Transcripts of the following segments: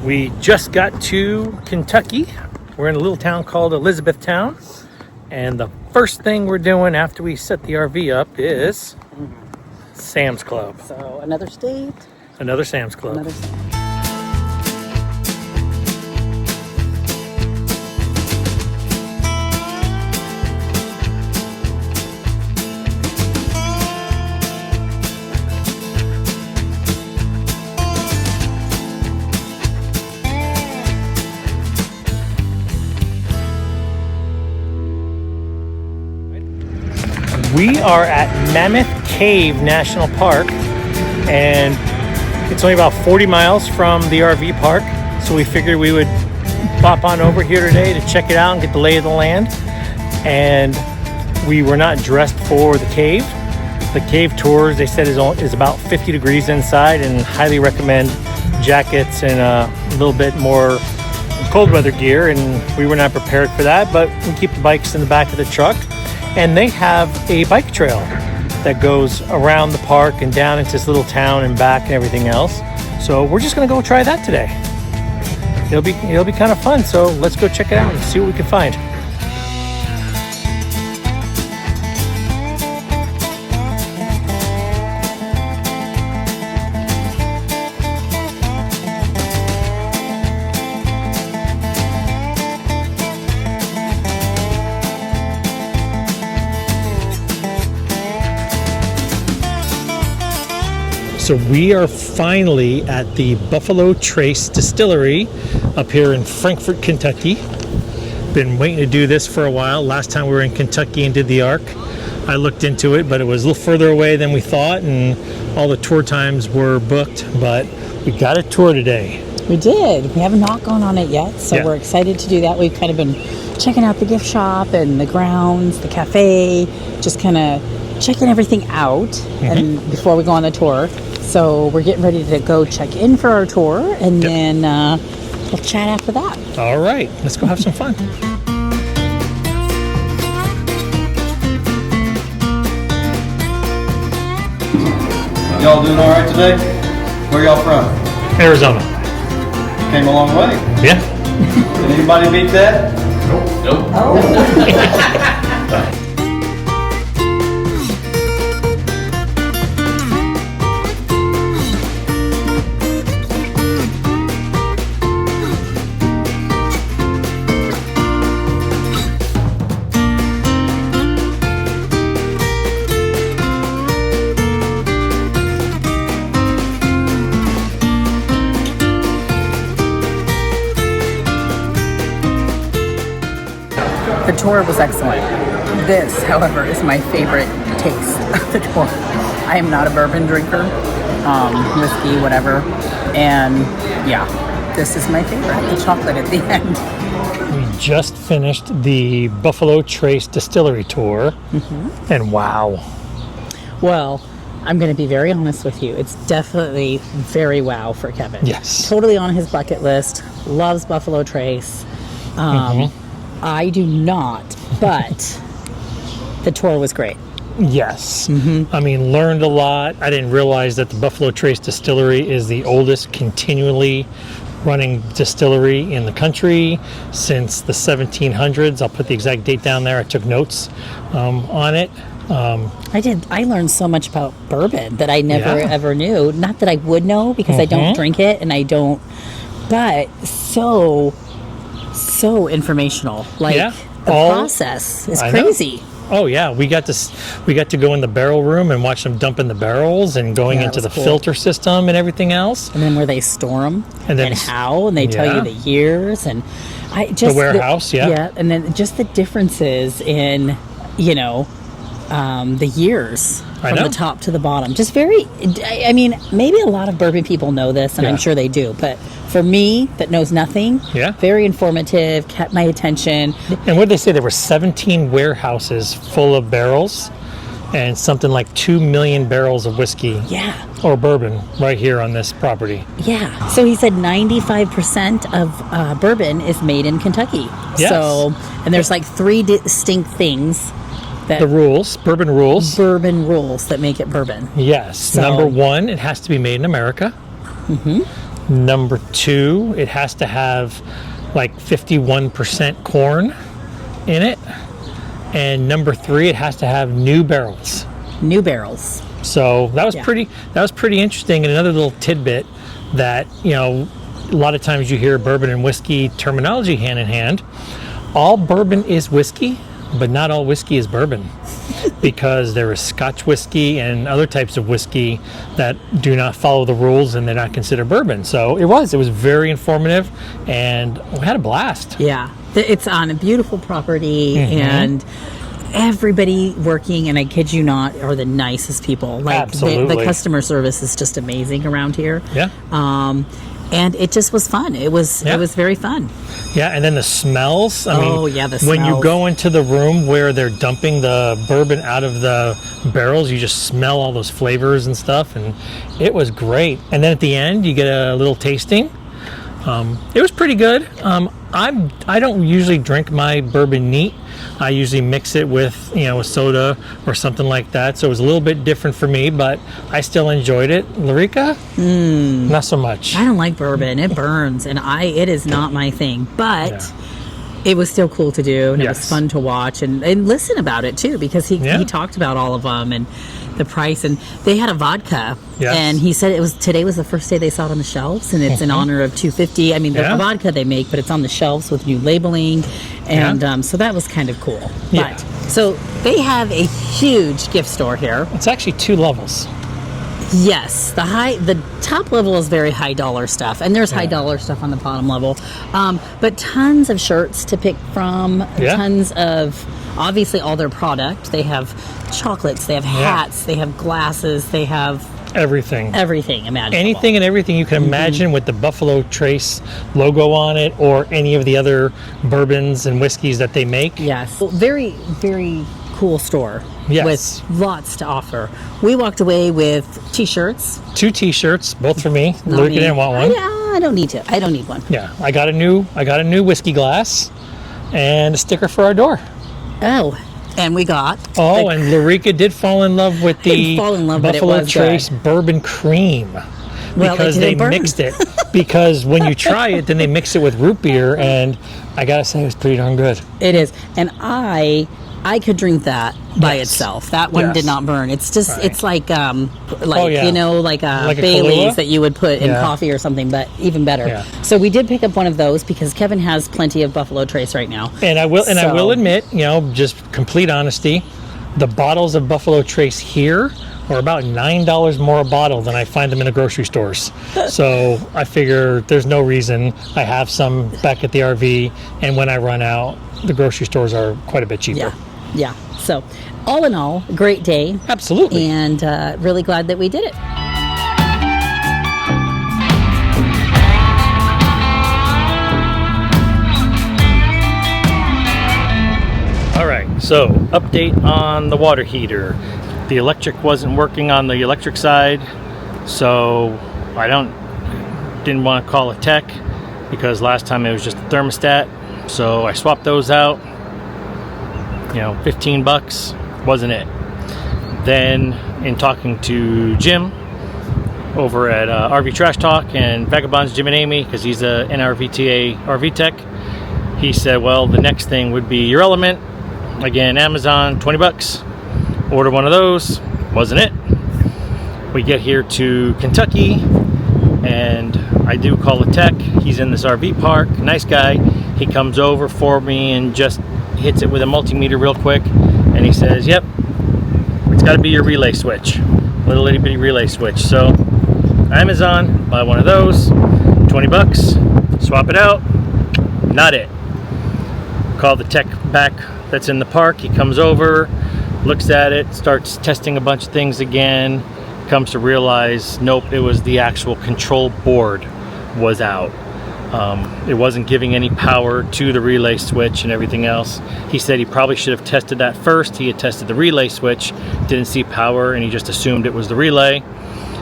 We just got to Kentucky. We're in a little town called Elizabethtown. And the first thing we're doing after we set the RV up is Sam's Club. So another state. Another Sam's Club. Another Sam's. We are at Mammoth Cave National Park, and it's only about 40 miles from the RV park, so we figured we would pop on over here today to check it out and get the lay of the land. And we were not dressed for the cave. The cave tours, they said, is about 50 degrees inside, and highly recommend jackets and a little bit more cold weather gear, and we were not prepared for that, but we keep the bikes in the back of the truck. And they have a bike trail that goes around the park and down into this little town and back and everything else. So we're just gonna go try that today. It'll be kind of fun. So let's go check it out and see what we can find. So we are finally at the Buffalo Trace Distillery up here in Frankfort, Kentucky. Been waiting to do this for a while. Last time we were in Kentucky and did the Ark, I looked into it, but it was a little further away than we thought, and all the tour times were booked, but we got a tour today. We did. We haven't not gone on it yet, so Yeah. we're excited to do that. We've kind of been checking out the gift shop and the grounds, the cafe, just kind of checking everything out and before we go on the tour. So we're getting ready to go check in for our tour, and then we'll chat after that. All right, let's go have some fun. Y'all doing all right today? Where y'all from? Arizona. Came a long way. Yeah. Can anybody beat that? Nope. The tour was excellent. This, however, is my favorite taste of the tour. I am not a bourbon drinker, whiskey, whatever, and yeah, this is my favorite. The chocolate at the end. We just finished the Buffalo Trace Distillery tour, and wow. Well, I'm going to be very honest with you. It's definitely very wow for Kevin. Yes. Totally on his bucket list. Loves Buffalo Trace. I do not, but the tour was great. Yes. I mean, learned a lot. I didn't realize that the Buffalo Trace Distillery is the oldest continually running distillery in the country since the 1700s. I'll put the exact date down there. I took notes on it. I did. I learned so much about bourbon that I never Yeah. ever knew. Not that I would know because I don't drink it and I don't, but so informational. Like the process is crazy. Oh yeah, we got to go in the barrel room and watch them dumping the barrels and going into the filter system and everything else. And then where they store them and how, and they tell you the years, and I just the warehouse, and then just the differences in the years from the top to the bottom. Just very, I mean, maybe a lot of bourbon people know this, and I'm sure they do, but for me, that knows nothing, very informative, kept my attention. And what did they say? There were 17 warehouses full of barrels and something like 2 million barrels of whiskey or bourbon right here on this property. Yeah. So he said 95% of bourbon is made in Kentucky. Yes. So, and there's like 3 distinct things that bourbon rules that make it bourbon. Yes. So, number 1, it has to be made in America. Number 2, it has to have like 51% corn in it. And number 3, it has to have new barrels. New barrels. So that was pretty interesting. And another little tidbit that, you know, a lot of times you hear bourbon and whiskey terminology hand in hand. All bourbon is whiskey, but not all whiskey is bourbon, because there is Scotch whiskey and other types of whiskey that do not follow the rules and they're not considered bourbon. So it was very informative, and we had a blast. Yeah, it's on a beautiful property, and everybody working, and I kid you not, are the nicest people. Like Absolutely. The customer service is just amazing around here. Yeah. And it just was fun. It was very fun. Yeah, and then the smells. I mean, the when you smells. go into the room where they're dumping the bourbon out of the barrels, you just smell all those flavors and stuff, and it was great. And then at the end, you get a little tasting. It was pretty good. I don't usually drink my bourbon neat. I usually mix it with, you know, a soda or something like that. So it was a little bit different for me, but I still enjoyed it. Larica, not so much. I don't like bourbon. It burns, and it is not my thing. But it was still cool to do, and it was fun to watch and listen about it too, because he talked about all of them and the price. And they had a vodka, and he said today was the first day they saw it on the shelves, and it's in honor of 250. I mean, the vodka they make, but it's on the shelves with new labeling, and so that was kind of cool. But so they have a huge gift store here. It's actually 2 levels. Yes, the top level is very high dollar stuff, and there's high dollar stuff on the bottom level, but tons of shirts to pick from, tons of obviously all their product. They have chocolates, they have hats, they have glasses, they have everything imaginable. Anything and everything you can imagine with the Buffalo Trace logo on it, or any of the other bourbons and whiskeys that they make. Yes, very, very cool store. Yes. With lots to offer. We walked away with t-shirts. 2 t-shirts, both for me. Larica didn't want one. I don't need to. I don't need one. Yeah, I got a new whiskey glass and a sticker for our door. Oh, and we got. Oh, and Larica did fall in love with the Buffalo Trace bourbon cream, because they mixed it. Because when you try it, then they mix it with root beer, and I gotta say, it was pretty darn good. It is, and I could drink that by itself. That one did not burn. It's just it's like you know, like Bailey's that you would put in coffee or something, but even better. Yeah. So we did pick up one of those because Kevin has plenty of Buffalo Trace right now. And I will admit, you know, just complete honesty, the bottles of Buffalo Trace here are about $9 more a bottle than I find them in the grocery stores. So I figure there's no reason. I have some back at the RV, and when I run out, the grocery stores are quite a bit cheaper. Yeah. So all in all, great day. Absolutely. And really glad that we did it. All right, so update on the water heater. The electric wasn't working on the electric side, so I didn't want to call a tech, because last time it was just a thermostat. So I swapped those out. You know, $15 wasn't it. Then in talking to Jim over at RV Trash Talk and Vagabonds, Jim and Amy, because he's a NRVTA RV tech, he said, well, the next thing would be your element. Again, Amazon, $20. Order one of those. Wasn't it. We get here to Kentucky, and I do call a tech. He's in this RV park. Nice guy. He comes over for me and just hits it with a multimeter real quick, and he says, yep, it's got to be your relay switch, little itty bitty relay switch. So Amazon, buy one of those, $20, swap it out. Not it. Call the tech back that's in the park. He comes over, looks at it, starts testing a bunch of things again, comes to realize, nope, it was the actual control board was out. It wasn't giving any power to the relay switch and everything else. He said he probably should have tested that first. He had tested the relay switch, didn't see power, and he just assumed it was the relay.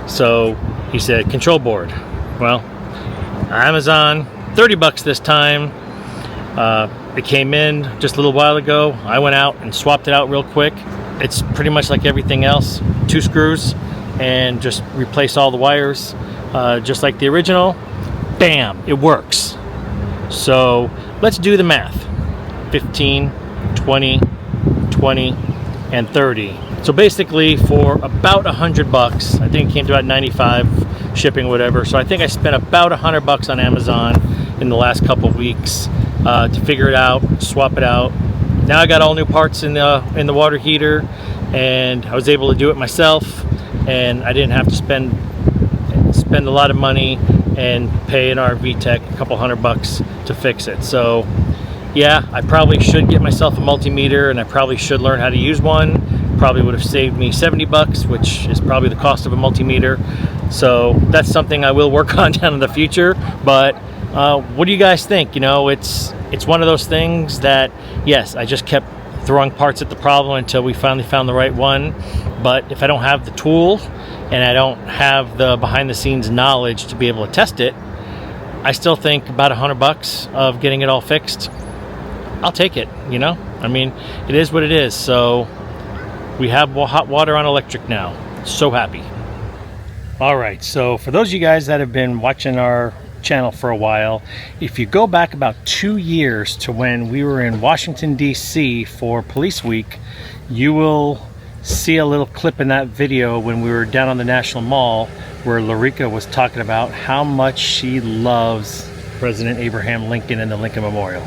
So he said, control board. Well, Amazon, $30 this time. It came in just a little while ago. I went out and swapped it out real quick. It's pretty much like everything else. 2 screws and just replace all the wires, just like the original. bam, it works. So let's do the math. 15, 20, 20, and 30. So basically for about $100, I think it came to about 95 shipping, whatever. So I think I spent about $100 on Amazon in the last couple of weeks to figure it out, swap it out. Now I got all new parts in the water heater, and I was able to do it myself, and I didn't have to spend a lot of money and pay an RV tech a couple $100 to fix it. So yeah, I probably should get myself a multimeter, and I probably should learn how to use one. Probably would have saved me $70, which is probably the cost of a multimeter. So that's something I will work on down in the future. But what do you guys think? You know, it's one of those things that, yes, I just kept throwing parts at the problem until we finally found the right one. But if I don't have the tool and I don't have the behind the scenes knowledge to be able to test it, I still think about $100 of getting it all fixed, I'll take it, you know? I mean, it is what it is. So we have hot water on electric now. So happy. All right, so for those of you guys that have been watching our channel for a while, if you go back about 2 years to when we were in Washington, D.C. for Police Week, you will see a little clip in that video when we were down on the National Mall where Larica was talking about how much she loves President Abraham Lincoln and the Lincoln Memorial.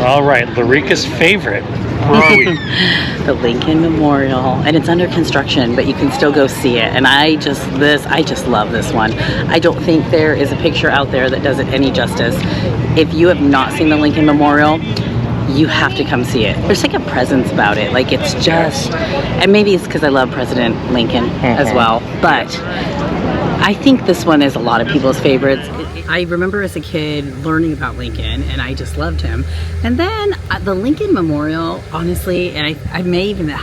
All right, Larica's favorite. Where are we? The Lincoln Memorial, and it's under construction, but you can still go see it. And I just love this one. I don't think there is a picture out there that does it any justice. If you have not seen the Lincoln Memorial, you have to come see it. There's like a presence about it. Like it's just, and maybe it's because I love President Lincoln as well, but I think this one is a lot of people's favorites. I remember as a kid learning about Lincoln, and I just loved him. And then the Lincoln Memorial, honestly, and I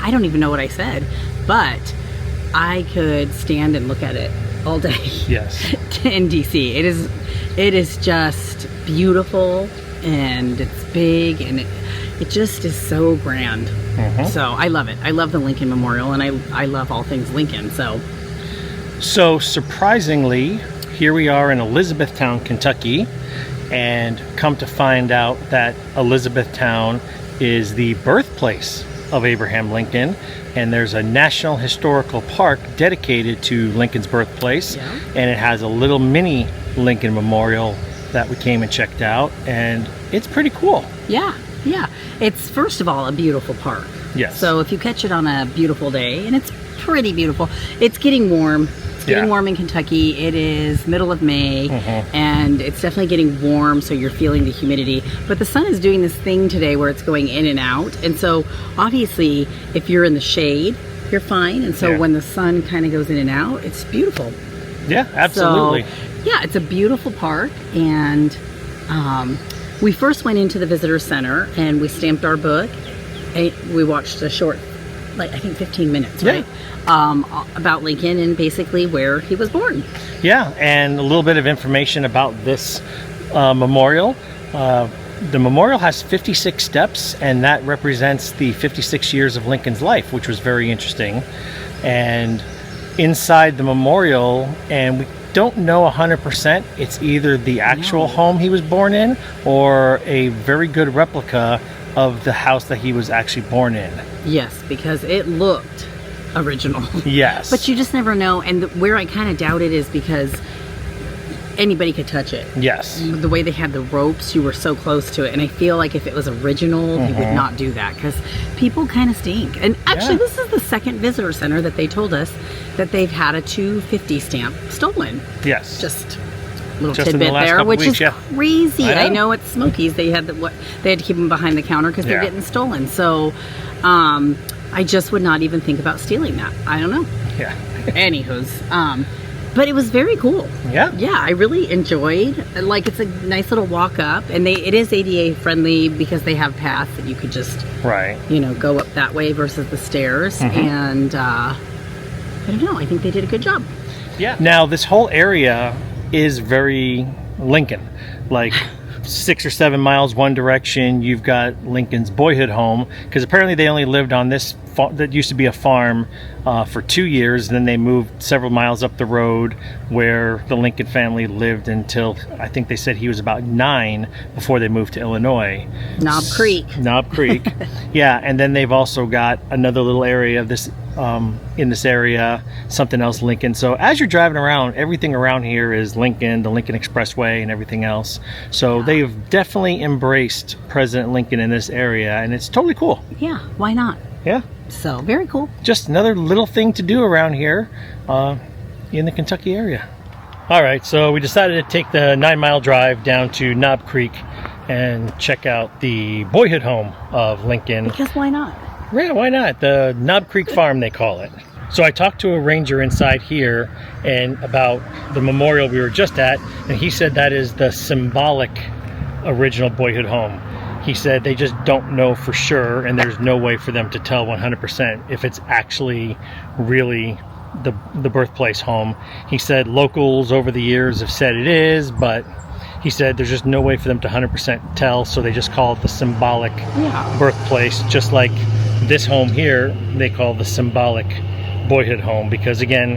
don't even know what I said, but I could stand and look at it all day. Yes. In DC. It is just beautiful, and it's big, and it just is so grand. So I love it. I love the Lincoln Memorial, and I love all things Lincoln. So surprisingly, here we are in Elizabethtown, Kentucky, and come to find out that Elizabethtown is the birthplace of Abraham Lincoln, and there's a National Historical Park dedicated to Lincoln's birthplace, and it has a little mini Lincoln Memorial that we came and checked out, and it's pretty cool. Yeah. It's, first of all, a beautiful park. Yes. So if you catch it on a beautiful day, and it's pretty beautiful, it's getting warm. It's getting warm in Kentucky. It is middle of May, and it's definitely getting warm, so you're feeling the humidity. But the sun is doing this thing today where it's going in and out, and so obviously if you're in the shade, you're fine. And so when the sun kind of goes in and out, it's beautiful. Yeah, absolutely. So, yeah, it's a beautiful park, and we first went into the visitor center and we stamped our book. We watched a short, like I think 15 minutes, right? About Lincoln and basically where he was born. Yeah, and a little bit of information about this memorial. The memorial has 56 steps, and that represents the 56 years of Lincoln's life, which was very interesting. And inside the memorial, and we don't know 100%, it's either the actual home he was born in or a very good replica of the house that he was actually born in. Yes, because it looked original. Yes. But you just never know, and where I kind of doubt it is because anybody could touch it. Yes. The way they had the ropes, you were so close to it, and I feel like if it was original, you would not do that because people kind of stink. And actually, this is the second visitor center that they told us that they've had a 250 stamp stolen. Yes. Just a little tidbit there, which is crazy. I know at Smokies they had they had to keep them behind the counter because they're getting stolen. So, I just would not even think about stealing that. I don't know. Yeah. Anywho's, but it was very cool. Yeah. Yeah, I really enjoyed. Like, it's a nice little walk up, and it is ADA friendly because they have paths that you could just go up that way versus the stairs. And I don't know. I think they did a good job. Yeah. Now this whole area is very Lincoln, like 6 or 7 miles one direction. You've got Lincoln's boyhood home, because apparently they only lived on this that used to be a farm for 2 years. Then they moved several miles up the road where the Lincoln family lived until I think they said he was about 9 before they moved to Illinois. Knob Creek. Knob Creek. Yeah, and then they've also got another little area of this in this area, something else Lincoln. So as you're driving around, everything around here is Lincoln, the Lincoln Expressway and everything else. So they've definitely embraced President Lincoln in this area, and it's totally cool. Yeah, why not? Yeah. So very cool. Just another little thing to do around here in the Kentucky area. All right, so we decided to take the 9-mile drive down to Knob Creek and check out the boyhood home of Lincoln. Because why not? Yeah, why not? The Knob Creek Farm, they call it. So I talked to a ranger inside here and about the memorial we were just at, and he said that is the symbolic original boyhood home. He said they just don't know for sure, and there's no way for them to tell 100% if it's actually really the birthplace home. He said locals over the years have said it is, but he said there's just no way for them to 100% tell, so they just call it the symbolic birthplace, just like this home here they call the symbolic boyhood home, because again,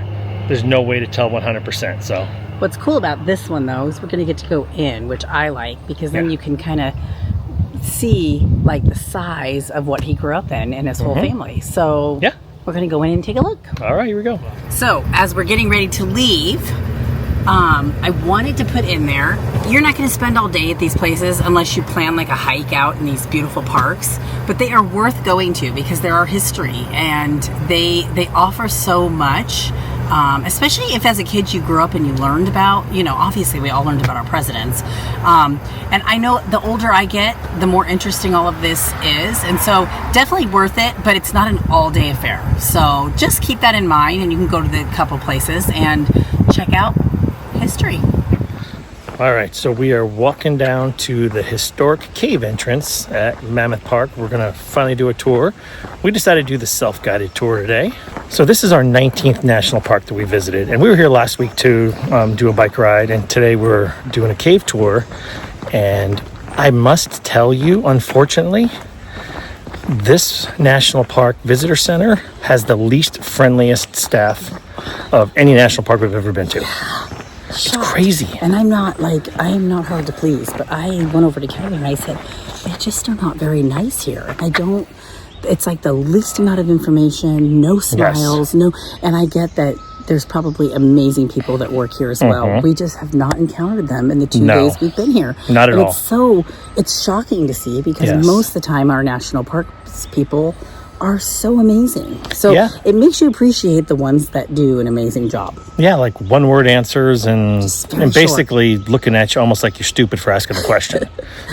there's no way to tell 100%. So what's cool about this one though is we're going to get to go in, which I like, because then you can kind of see like the size of what he grew up in and his whole family. So yeah, we're going to go in and take a look. All right, here we go. So as we're getting ready to leave, I wanted to put in there, you're not going to spend all day at these places unless you plan like a hike out in these beautiful parks, but they are worth going to because there are history and they offer so much, especially if as a kid you grew up and you learned about, obviously we all learned about our presidents. And I know the older I get, the more interesting all of this is. And so definitely worth it, but it's not an all-day affair. So just keep that in mind, and you can go to the couple places and check out history. All right, so we are walking down to the historic cave entrance at Mammoth Park. We're gonna finally do a tour. We decided to do the self-guided tour today. So this is our 19th national park that we visited, and we were here last week to do a bike ride, and today we're doing a cave tour. And I must tell you, unfortunately, this national park visitor center has the least friendliest staff of any national park we've ever been to. It's crazy. And I am not hard to please, but I went over to Kevin and I said, they just are not very nice here. It's like the least amount of information, no smiles, and I get that there's probably amazing people that work here as well. We just have not encountered them in the 2 days we've been here. Not at all. It's shocking to see, because most of the time our national parks people are so amazing. So it makes you appreciate the ones that do an amazing job. Yeah, like one-word answers and basically looking at you almost like you're stupid for asking a question.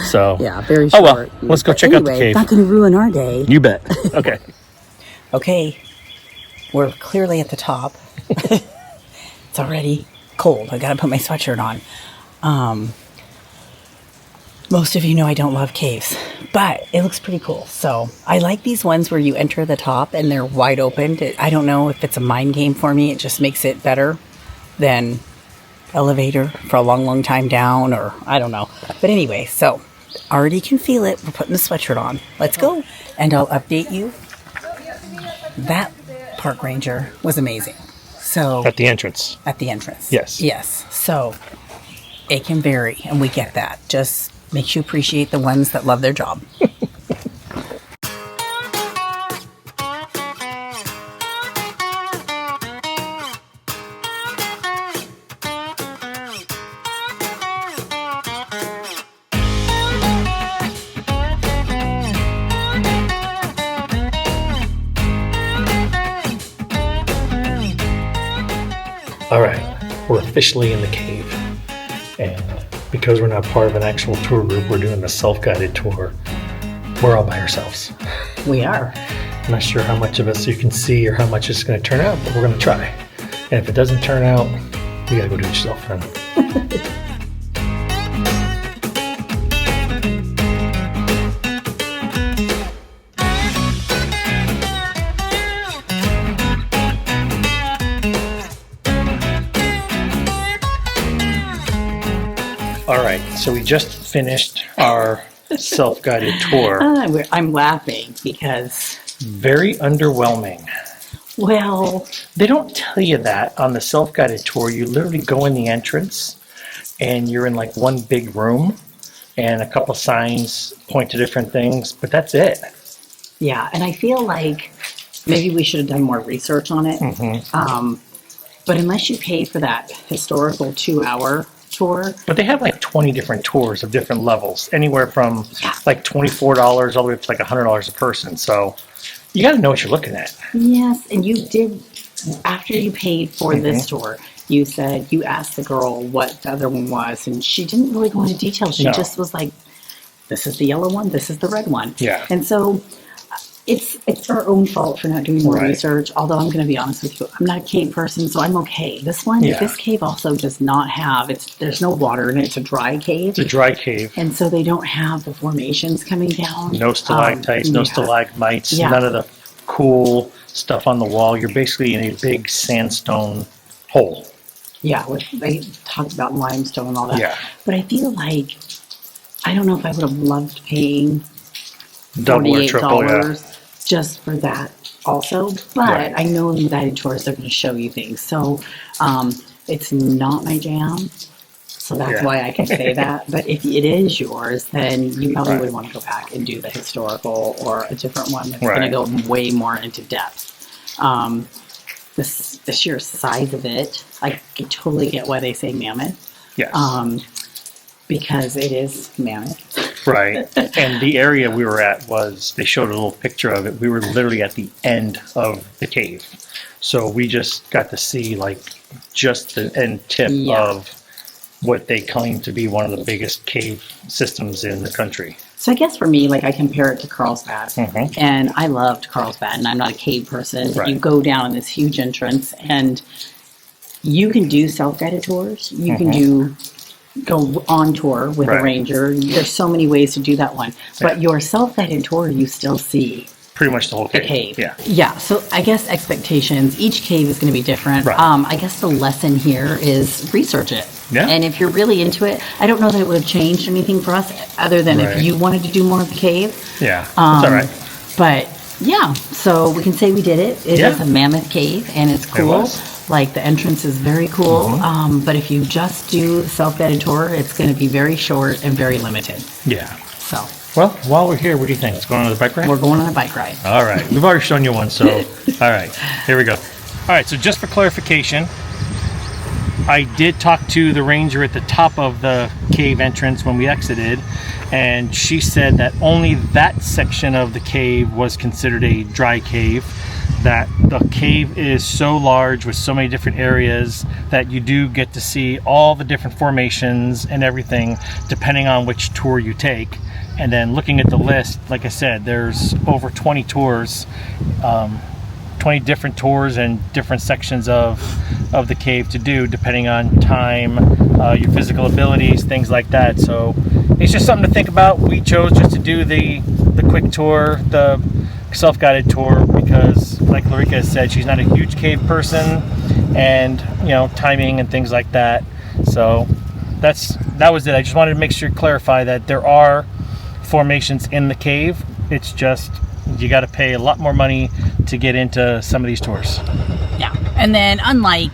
So yeah, very short. Oh well, let's go check out the cave. It's not going to ruin our day. You bet. Okay. Okay, we're clearly at the top. It's already cold. I got to put my sweatshirt on. Most of you know I don't love caves, but it looks pretty cool. So I like these ones where you enter the top and they're wide open. I don't know if it's a mind game for me. It just makes it better than elevator for a long, long time down, or I don't know. But anyway, so already can feel it. We're putting the sweatshirt on. Let's go. And I'll update you. That park ranger was amazing. So at the entrance. At the entrance. Yes. So it can vary, and we get that. Just makes you appreciate the ones that love their job. All right, we're officially in the cave, and because we're not part of an actual tour group, we're doing a self-guided tour. We're all by ourselves. We are. I'm not sure how much of us you can see or how much it's going to turn out, but we're going to try. And if it doesn't turn out, you got to go do it yourself then. All right, so we just finished our self-guided tour. I'm laughing because Very underwhelming. Well, They don't tell you that on the self-guided tour. You literally go in the entrance and you're in like one big room and a couple signs point to different things, but that's it. yeah, and I feel like maybe we should have done more research on it. But unless you pay for that historical 2-hour tour, But they have like 20 different tours of different levels, anywhere from Yeah. like $24 all the way up to like $100 a person. So you got to know what you're looking at. yes, and you did, after you paid for this tour, you said you asked the girl what the other one was, and she didn't really go into detail. She No. just was like, this is the yellow one, this is the red one. Yeah. And so it's our own fault for not doing more Right. research, although I'm going to be honest with you, I'm not a cave person, so I'm okay. This one, Yeah. this cave also does not have, there's no water in it, it's a dry cave. It's a dry cave. And so they don't have the formations coming down. No stalactites, no yeah. stalagmites, Yeah. none of the cool stuff on the wall. You're basically in a big sandstone hole. Yeah, which they talked about limestone and all that. Yeah. But I feel like, I don't know if I would have loved paying Double or triple, yeah. $48 just for that also. But Right. I know in guided tours they're going to show you things. So it's not my jam. So that's Yeah. why I can say that. But if it is yours, then you probably Right. would want to go back and do the historical or a different one that's Right. going to go way more into depth. The sheer size of it, I can totally get why they say mammoth. Yes. Because it is mammoth. Right. And the area we were at was, they showed a little picture of it. We were literally at the end of the cave. So we just got to see like just the end tip Yeah. of what they claim to be one of the biggest cave systems in the country. So I guess for me, like I compare it to Carlsbad, Mhm. and I loved Carlsbad, and I'm not a cave person. Right. You go down this huge entrance, and you can do self-guided tours. You can go on tour with Right. a ranger. There's so many ways to do that one. But Yeah. your self-guided tour, you still see Pretty much the whole the cave. cave. Yeah. Yeah. So I guess expectations. Each cave is going to be different. Right. I guess the lesson here is research it. Yeah. And if you're really into it, I don't know that it would have changed anything for us, other than Right. if you wanted to do more of the cave. Yeah. It's all right. But yeah, so we can say we did it. It Yeah. is a mammoth cave, and it's cool. was. Like the entrance is very cool. But if you just do the self-guided tour, it's going to be very short and very limited. Yeah. So Well, while we're here, what do you think? Let's go on the bike ride? we're going on a bike ride. All right. We've already shown you one, so all right. Here we go. All right, so just for clarification, I did talk to the ranger at the top of the cave entrance when we exited, and she said that only that section of the cave was considered a dry cave, that the cave is so large with so many different areas that you do get to see all the different formations and everything depending on which tour you take. And then looking at the list, like I said, there's over 20 tours, 20 different tours and different sections of the cave to do depending on time, your physical abilities, things like that. So it's just something to think about. We chose just to do the quick tour, the self-guided tour, because like Larika has said, she's not a huge cave person, and timing and things like that. So that was it. I just wanted to make sure, clarify that there are formations in the cave. It's just you got to pay a lot more money to get into some of these tours. Yeah. And then unlike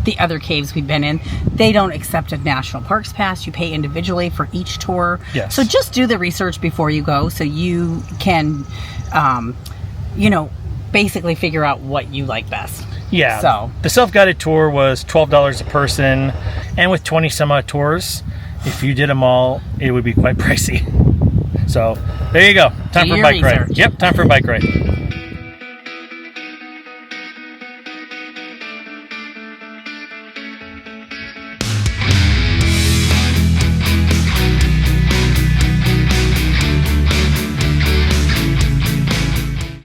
the other caves we've been in, they don't accept a national parks pass. You pay individually for each tour. Yes. So just do the research before you go, so you can basically figure out what you like best. Yeah. So the self-guided tour was $12 a person, and with 20 some odd tours, if you did them all, it would be quite pricey. So there you go. Time Do for a your bike ride. research. Yep, time for a bike ride.